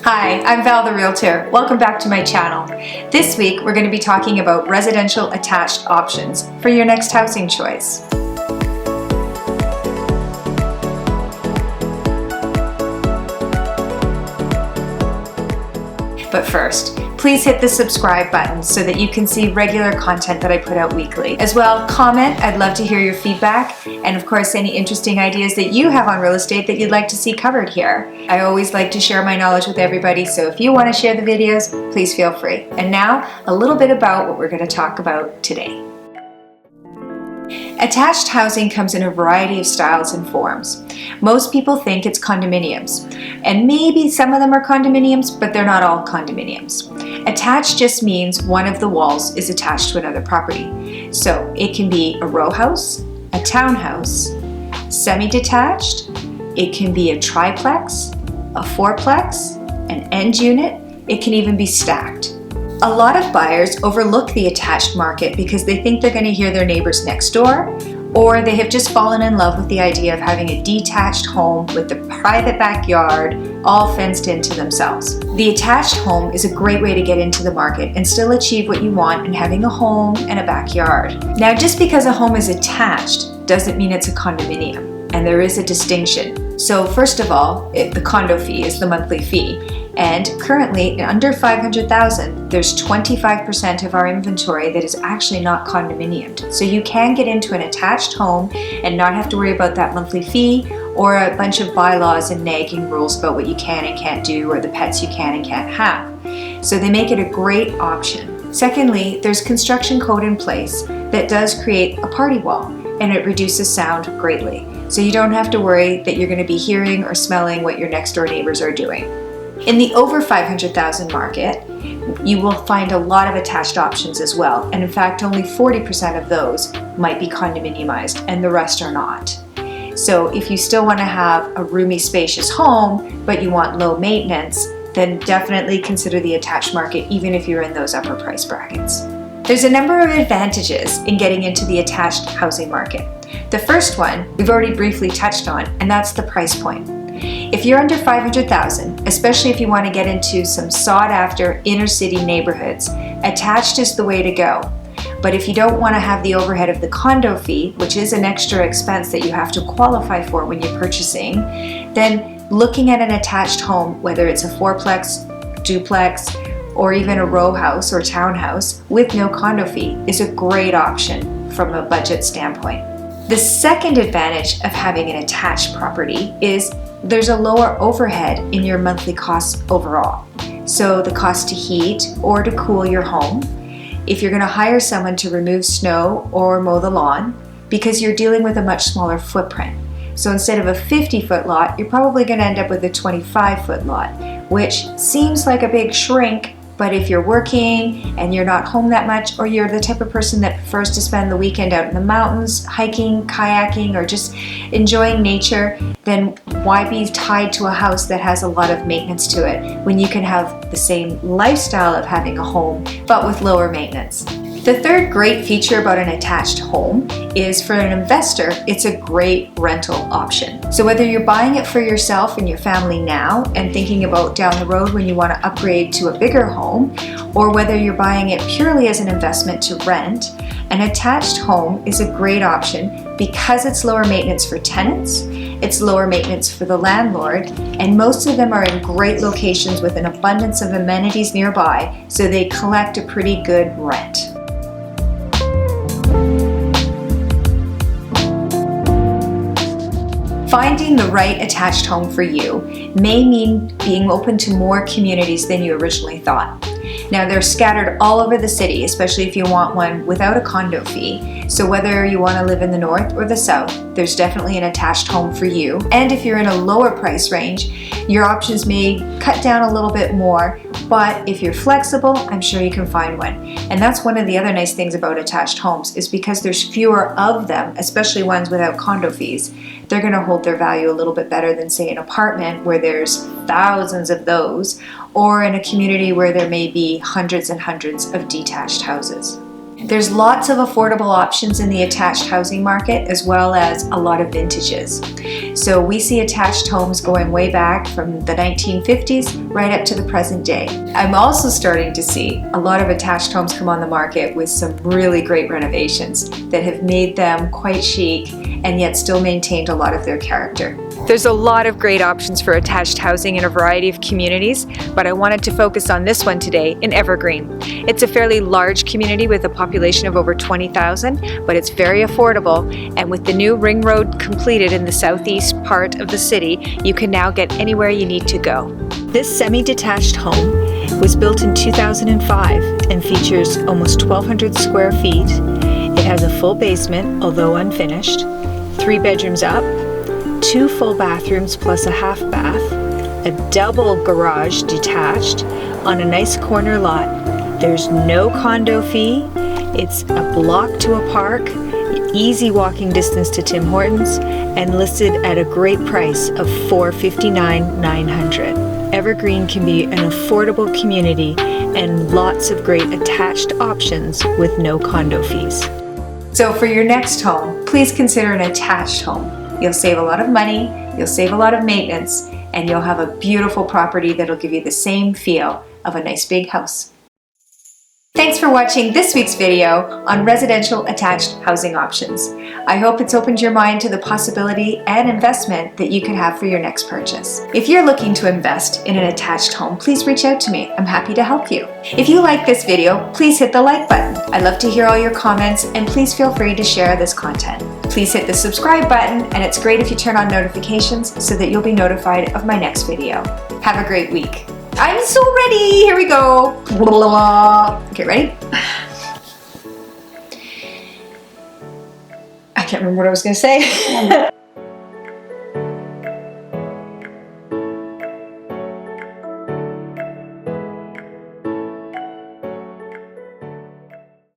Hi, I'm Val the Realtor. Welcome back to my channel. This week we're going to be talking about residential attached options for your next housing choice. But first, please hit the subscribe button so that you can see regular content that I put out weekly. As well, comment. I'd love to hear your feedback, and of course any interesting ideas that you have on real estate that you'd like to see covered here. I always like to share my knowledge with everybody, so if you want to share the videos, please feel free. And now, a little bit about what we're going to talk about today. Attached housing comes in a variety of styles and forms. Most people think it's condominiums, and maybe some of them are condominiums, but they're not all condominiums. Attached just means one of the walls is attached to another property. So it can be a row house, a townhouse, semi-detached, it can be a triplex, a fourplex, an end unit, it can even be stacked. A lot of buyers overlook the attached market because they think they're going to hear their neighbors next door, or they have just fallen in love with the idea of having a detached home with a private backyard all fenced in to themselves. The attached home is a great way to get into the market and still achieve what you want in having a home and a backyard. Now, just because a home is attached doesn't mean it's a condominium, and there is a distinction. So first of all, the condo fee is the monthly fee. And currently, under $500,000, there's 25% of our inventory that is actually not condominiumed. So you can get into an attached home and not have to worry about that monthly fee or a bunch of bylaws and nagging rules about what you can and can't do or the pets you can and can't have. So they make it a great option. Secondly, there's construction code in place that does create a party wall, and it reduces sound greatly. So you don't have to worry that you're going to be hearing or smelling what your next door neighbors are doing. In the over $500,000 market, you will find a lot of attached options as well, and in fact only 40% of those might be condominiumized and the rest are not. So if you still want to have a roomy, spacious home, but you want low maintenance, then definitely consider the attached market even if you're in those upper price brackets. There's a number of advantages in getting into the attached housing market. The first one we've already briefly touched on, and that's the price point. If you're under $500,000, especially if you want to get into some sought-after inner-city neighborhoods, attached is the way to go. But if you don't want to have the overhead of the condo fee, which is an extra expense that you have to qualify for when you're purchasing, then looking at an attached home, whether it's a fourplex, duplex, or even a row house or townhouse with no condo fee is a great option from a budget standpoint. The second advantage of having an attached property is there's a lower overhead in your monthly costs overall. So the cost to heat or to cool your home, if you're going to hire someone to remove snow or mow the lawn, because you're dealing with a much smaller footprint. So instead of a 50-foot lot, you're probably going to end up with a 25-foot lot, which seems like a big shrink, but if you're working and you're not home that much, or you're the type of person that prefers to spend the weekend out in the mountains, hiking, kayaking, or just enjoying nature, then why be tied to a house that has a lot of maintenance to it when you can have the same lifestyle of having a home, but with lower maintenance? The third great feature about an attached home is for an investor, it's a great rental option. So whether you're buying it for yourself and your family now and thinking about down the road when you want to upgrade to a bigger home, or whether you're buying it purely as an investment to rent, an attached home is a great option because it's lower maintenance for tenants, it's lower maintenance for the landlord, and most of them are in great locations with an abundance of amenities nearby, so they collect a pretty good rent. Finding the right attached home for you may mean being open to more communities than you originally thought. Now, they're scattered all over the city, especially if you want one without a condo fee. So whether you want to live in the north or the south, there's definitely an attached home for you. And if you're in a lower price range, your options may cut down a little bit more, but if you're flexible, I'm sure you can find one. And that's one of the other nice things about attached homes, is because there's fewer of them, especially ones without condo fees, they're going to hold their value a little bit better than, say, an apartment where there's thousands of those, or in a community where there may be hundreds and hundreds of detached houses. There's lots of affordable options in the attached housing market, as well as a lot of vintages. So we see attached homes going way back from the 1950s right up to the present day. I'm also starting to see a lot of attached homes come on the market with some really great renovations that have made them quite chic and yet still maintained a lot of their character. There's a lot of great options for attached housing in a variety of communities, but I wanted to focus on this one today in Evergreen. It's a fairly large community with a population of over 20,000, but it's very affordable, and with the new ring road completed in the southeast part of the city, you can now get anywhere you need to go. This semi-detached home was built in 2005 and features almost 1,200 square feet. It has a full basement, although unfinished, 3 bedrooms up, 2 full bathrooms plus a half bath, a double garage detached on a nice corner lot. There's no condo fee. It's a block to a park, easy walking distance to Tim Hortons, and listed at a great price of $459,900. Evergreen can be an affordable community and lots of great attached options with no condo fees. So for your next home, please consider an attached home. You'll save a lot of money, you'll save a lot of maintenance, and you'll have a beautiful property that'll give you the same feel of a nice big house. Thanks for watching this week's video on residential attached housing options. I hope it's opened your mind to the possibility and investment that you could have for your next purchase. If you're looking to invest in an attached home, please reach out to me. I'm happy to help you. If you like this video, please hit the like button. I'd love to hear all your comments, and please feel free to share this content. Please hit the subscribe button, and it's great if you turn on notifications so that you'll be notified of my next video. Have a great week. I'm so ready. Here we go. Okay, ready? I can't remember what I was going to say.